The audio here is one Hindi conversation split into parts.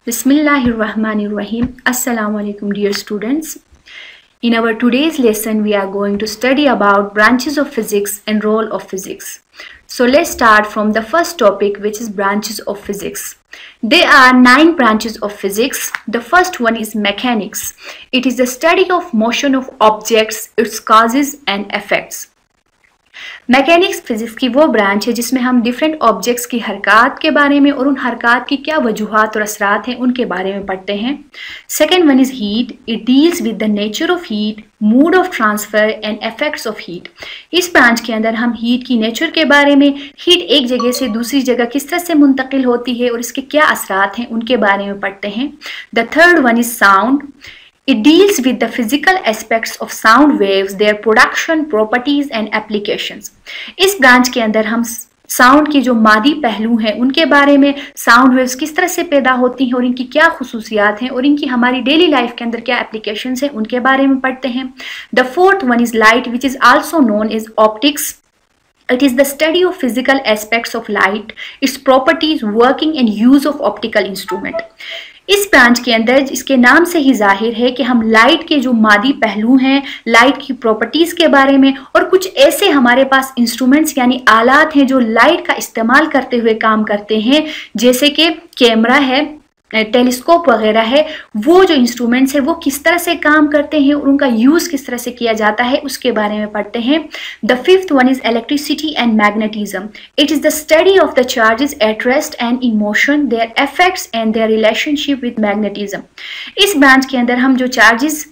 Bismillahirrahmanirrahim. Assalamu alaikum, dear students. In our today's lesson, we are going to study about branches of physics and role of physics. So let's start from the first topic, which is branches of physics. There are 9 branches of physics. The first one is mechanics. It is the study of motion of objects, its causes and effects. Mechanics physics की वो ब्रांच है जिसमें हम डिफरेंट ऑब्जेक्ट्स की हरकत के बारे में और उन हरकत की क्या वजूहात और असरात हैं उनके बारे में पढ़ते हैं। Second one is heat. It deals with the nature of heat, mood off transfer and effects of heat. इस ब्रांच के अंदर हम हीट की नेचर के बारे में, हीट एक जगह से दूसरी जगह किस तरह से मुंतकिल होती है और इसके क्या असरात हैं उनके बारे में पढ़ते हैं। The third one is sound. It deals with the physical aspects of sound waves, their production, properties and applications. इस ब्रांच के अंदर हम साउंड के जो मादी पहलू हैं उनके बारे में, साउंड वेव्स किस तरह से पैदा होती हैं और इनकी क्या खुसूसियात हैं और इनकी हमारी डेली लाइफ के अंदर क्या एप्लीकेशंस हैं उनके बारे में पढ़ते हैं। The fourth one is light, which is also known as optics. It is the study of physical aspects of light, its properties, working and use of optical instrument. इस ब्रांच के अंदर इसके नाम से ही जाहिर है कि हम लाइट के जो मादी पहलू हैं, लाइट की प्रॉपर्टीज़ के बारे में और कुछ ऐसे हमारे पास इंस्ट्रूमेंट्स यानी आलात हैं जो लाइट का इस्तेमाल करते हुए काम करते हैं, जैसे कि कैमरा है, टेलीस्कोप वगैरह है, वो जो इंस्ट्रूमेंट्स है वो किस तरह से काम करते हैं और उनका यूज़ किस तरह से किया जाता है उसके बारे में पढ़ते हैं। The fifth one is electricity and magnetism. It is the study of the charges at rest and in motion, there effects and their relationship with magnetism. इस ब्रांच के अंदर हम जो चार्जेस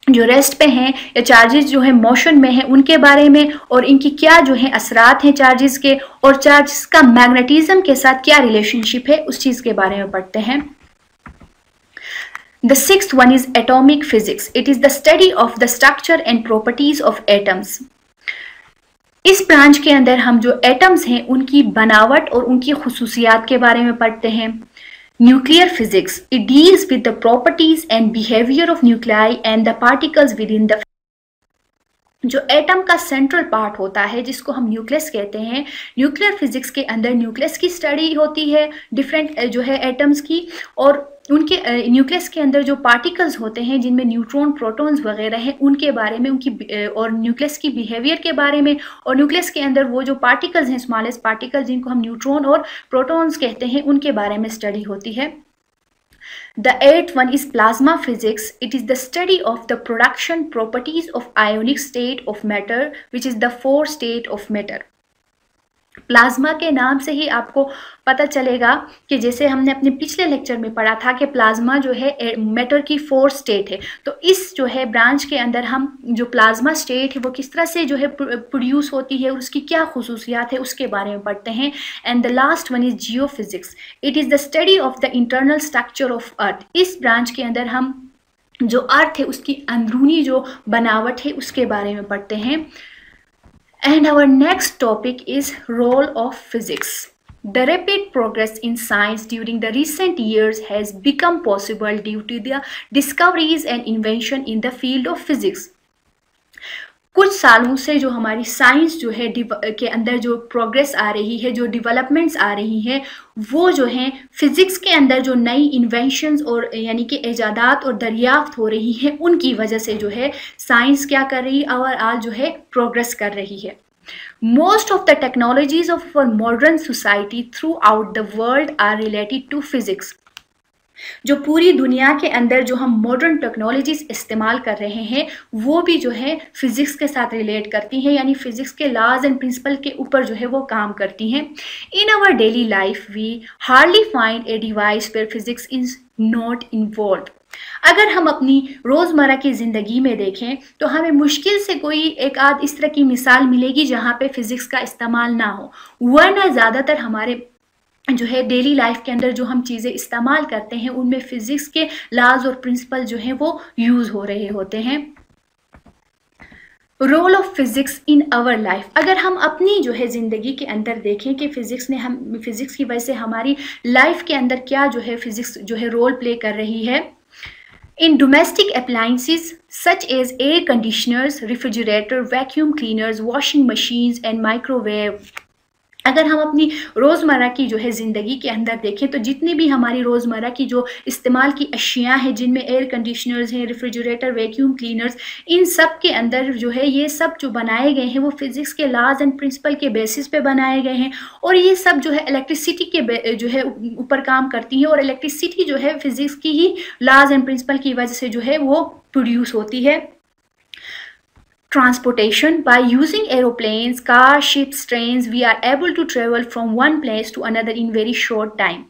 जो रेस्ट पे हैं या चार्जेस जो है मोशन में है उनके बारे में और इनकी क्या जो है असरात हैं चार्जेस के और चार्जेस का मैग्नेटिज्म के साथ क्या रिलेशनशिप है उस चीज़ के बारे में पढ़ते हैं। The sixth one is atomic physics. It is the study of the structure and properties of atoms. इस ब्रांच के अंदर हम जो एटम्स हैं उनकी बनावट और उनकी खुसूसियात के बारे में पढ़ते हैं। Nuclear physics. It deals with the properties and behavior of nuclei and the particles within the. जो एटम का सेंट्रल पार्ट होता है जिसको हम न्यूक्लियस कहते हैं, न्यूक्लियर फिजिक्स के अंदर न्यूक्लियस की स्टडी होती है डिफरेंट जो है एटम्स की, और उनके न्यूक्लियस के अंदर जो पार्टिकल्स होते हैं जिनमें न्यूट्रॉन, प्रोटॉन्स वगैरह हैं उनके बारे में, उनकी और न्यूक्लियस की बिहेवियर के बारे में, और न्यूक्लियस के अंदर वो जो पार्टिकल्स हैं, स्मॉलेस्ट पार्टिकल्स जिनको हम न्यूट्रॉन और प्रोटॉन्स कहते हैं, उनके बारे में स्टडी होती है। The eighth one is plasma physics. It is the study of the production properties of ionic state of matter, which is the fourth state of matter. Plasma के नाम से ही आपको पता चलेगा कि जैसे हमने अपने पिछले लेक्चर में पढ़ा था कि प्लाज्मा जो है मैटर की 4 स्टेट है, तो इस जो है ब्रांच के अंदर हम जो प्लाज्मा स्टेट है वो किस तरह से जो है प्रोड्यूस होती है और उसकी क्या खुसूसियात है उसके बारे में पढ़ते हैं। And the last one is Jio physics. It is the study of the internal structure of earth. इस ब्रांच के अंदर हम जो अर्थ है उसकी अंदरूनी जो बनावट है उसके बारे में पढ़ते हैं। And our next topic is role of physics. The rapid progress in science during the recent years has become possible due to the discoveries and invention in the field of physics. कुछ सालों से जो हमारी साइंस जो है के अंदर जो प्रोग्रेस आ रही है, जो डेवलपमेंट्स आ रही हैं, वो जो हैं फिज़िक्स के अंदर जो नई इन्वेंशंस और यानी कि ईजादात और दरियाफ्त हो रही हैं उनकी वजह से जो है साइंस क्या कर रही है और आज जो है प्रोग्रेस कर रही है। Most of the technologies of our modern society throughout the world are related to physics. जो पूरी दुनिया के अंदर जो हम मॉडर्न टेक्नोलॉजीज इस्तेमाल कर रहे हैं वो भी जो है फिज़िक्स के साथ रिलेट करती हैं, यानी फिज़िक्स के लॉज एंड प्रिंसिपल के ऊपर जो है वो काम करती हैं। In our daily life we hardly find a device where physics is not involve. अगर हम अपनी रोज़मर्रा की ज़िंदगी में देखें तो हमें मुश्किल से कोई एक आध इस तरह की मिसाल मिलेगी जहाँ पे फ़िज़िक्स का इस्तेमाल ना हो, वरना ज़्यादातर हमारे जो है डेली लाइफ के अंदर जो हम चीज़ें इस्तेमाल करते हैं उनमें फ़िज़िक्स के लॉज और प्रिंसिपल जो हैं वो यूज़ हो रहे होते हैं। Role of physics in our life. अगर हम अपनी जो है ज़िंदगी के अंदर देखें कि फ़िज़िक्स की वजह से हमारी लाइफ के अंदर क्या जो है फ़िज़िक्स जो है रोल प्ले कर रही है। In domestic appliances such as air conditioners, refrigerator, vacuum cleaners, washing machines and microwave अगर हम अपनी रोज़मर्रा की जो है ज़िंदगी के अंदर देखें तो जितनी भी हमारी रोज़मर्रा की जो इस्तेमाल की अशिया हैं, जिनमें एयर कंडीशनर्स हैं, रेफ्रिजरेटर, वैक्यूम क्लीनर्स, इन सब के अंदर जो है ये सब जो बनाए गए हैं वो फिज़िक्स के लॉज एंड प्रिंसिपल के बेसिस पे बनाए गए हैं। और ये सब जो है इलेक्ट्रिसिटी के जो है ऊपर काम करती हैं, और इलेक्ट्रिसिटी जो है फिज़िक्स की ही लॉज एंड प्रिंसिपल की वजह से जो है वो प्रोड्यूस होती है। Transportation. By using aeroplanes, cars, ships, trains, we are able to travel from one place to another in very short time.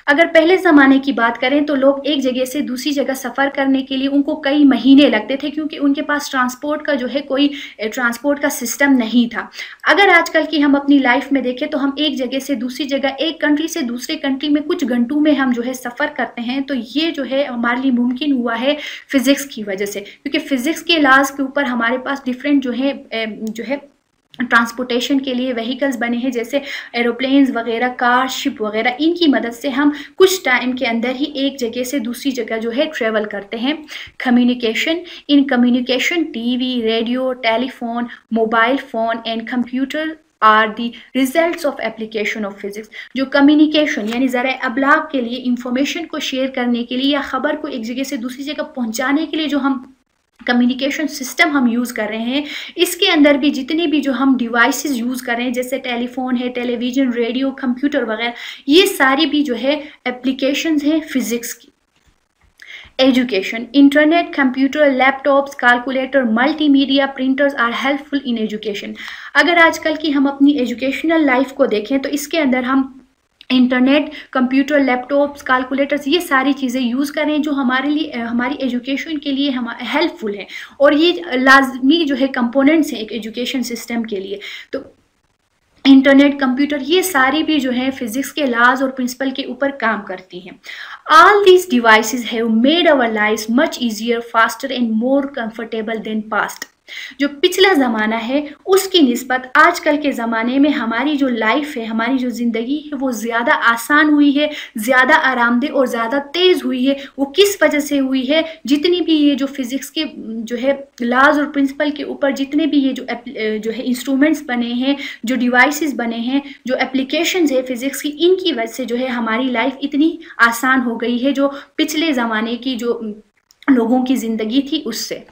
अगर पहले ज़माने की बात करें तो लोग एक जगह से दूसरी जगह सफ़र करने के लिए उनको कई महीने लगते थे, क्योंकि उनके पास ट्रांसपोर्ट का जो है कोई ट्रांसपोर्ट का सिस्टम नहीं था। अगर आजकल की हम अपनी लाइफ में देखें तो हम एक जगह से दूसरी जगह, एक कंट्री से दूसरे कंट्री में कुछ घंटों में हम जो है सफ़र करते हैं। तो ये जो है हमारे लिए मुमकिन हुआ है फ़िज़िक्स की वजह से, क्योंकि फ़िज़िक्स के लॉज के ऊपर हमारे पास डिफरेंट जो है ट्रांसपोर्टेशन के लिए व्हीकल्स बने हैं, जैसे एरोप्लेन्स वगैरह, कार, शिप वगैरह। इनकी मदद से हम कुछ टाइम के अंदर ही एक जगह से दूसरी जगह जो है ट्रेवल करते हैं। Communication. In communication, TV, radio, telephone, mobile phone and computer are the results of application of physics. जो कम्युनिकेशन यानी ज़रा अबलाग के लिए, इंफॉर्मेशन को शेयर करने के लिए या ख़बर को एक जगह से दूसरी जगह पहुँचाने के लिए जो हम कम्युनिकेशन सिस्टम हम यूज़ कर रहे हैं, इसके अंदर भी जितने भी जो हम डिवाइसेस यूज़ कर रहे हैं, जैसे टेलीफोन है, टेलीविज़न, रेडियो, कंप्यूटर वगैरह, ये सारी भी जो है एप्लीकेशंस हैं फ़िज़िक्स की। Education. Internet, computer, laptops, calculator, multimedia, printers are helpful in education. अगर आजकल की हम अपनी एजुकेशनल लाइफ को देखें तो इसके अंदर हम इंटरनेट, कंप्यूटर, लैपटॉप्स, कैलकुलेटर्स, ये सारी चीज़ें यूज़ करें जो हमारे लिए, हमारी एजुकेशन के लिए हेल्पफुल है, और ये लाजमी जो है कंपोनेंट्स हैं एक एजुकेशन सिस्टम के लिए। तो इंटरनेट, कंप्यूटर, ये सारी भी जो है फिजिक्स के लॉज और प्रिंसिपल के ऊपर काम करती हैं। All these devices have made our life much easier, faster and more comfortable than past. जो पिछला ज़माना है उसकी निस्बत आजकल के ज़माने में हमारी जो लाइफ है, हमारी जो ज़िंदगी है, वो ज़्यादा आसान हुई है, ज़्यादा आरामदेह और ज़्यादा तेज़ हुई है। वो किस वजह से हुई है? जितनी भी ये जो फिज़िक्स के जो है लॉज और प्रिंसिपल के ऊपर जितने भी ये जो है इंस्ट्रूमेंट्स बने हैं, जो डिवाइसेस बने हैं, जो एप्लीकेशंस है फिज़िक्स की, इनकी वजह से जो है हमारी लाइफ इतनी आसान हो गई है, जो पिछले ज़माने की जो लोगों की ज़िंदगी थी उससे।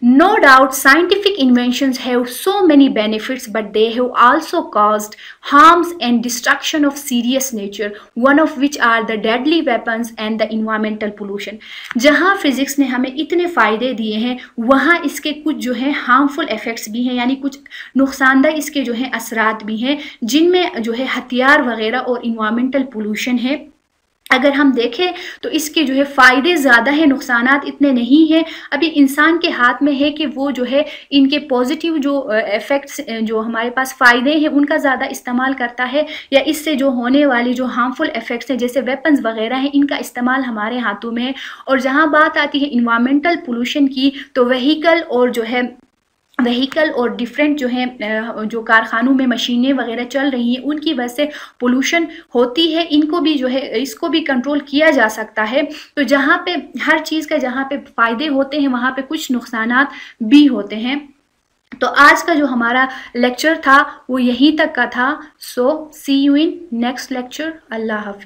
No doubt scientific inventions have so many benefits, but they have also caused harms and destruction of serious nature, one of which are the deadly weapons and the environmental pollution. जहाँ फिजिक्स ने हमें इतने फ़ायदे दिए हैं, वहाँ इसके कुछ जो है हार्मफुल इफ़ेक्ट्स भी हैं, यानी कुछ नुकसानदायक इसके जो है असरात भी हैं, जिनमें जो है हथियार वगैरह और इन्वायरमेंटल पोल्यूशन है। अगर हम देखें तो इसके जो है फ़ायदे ज़्यादा हैं, नुकसानात इतने नहीं हैं। अभी इंसान के हाथ में है कि वो जो है इनके पॉजिटिव जो इफ़ेक्ट्स, जो हमारे पास फ़ायदे हैं, उनका ज़्यादा इस्तेमाल करता है, या इससे जो होने वाली जो हार्मफुल इफ़ेक्ट्स हैं जैसे वेपन्स वगैरह हैं, इनका इस्तेमाल हमारे हाथों में है। और जहाँ बात आती है इन्वायरमेंटल पोल्यूशन की, तो व्हीकल और डिफरेंट जो है जो कारखानों में मशीनें वगैरह चल रही हैं, उनकी वजह से पोल्यूशन होती है। इनको भी जो है इसको भी कंट्रोल किया जा सकता है। तो जहाँ पे हर चीज़ का जहाँ पे फ़ायदे होते हैं वहाँ पे कुछ नुकसानात भी होते हैं। तो आज का जो हमारा लेक्चर था वो यहीं तक का था। सो सी यू इन नेक्स्ट लेक्चर। अल्लाह हाफिज़।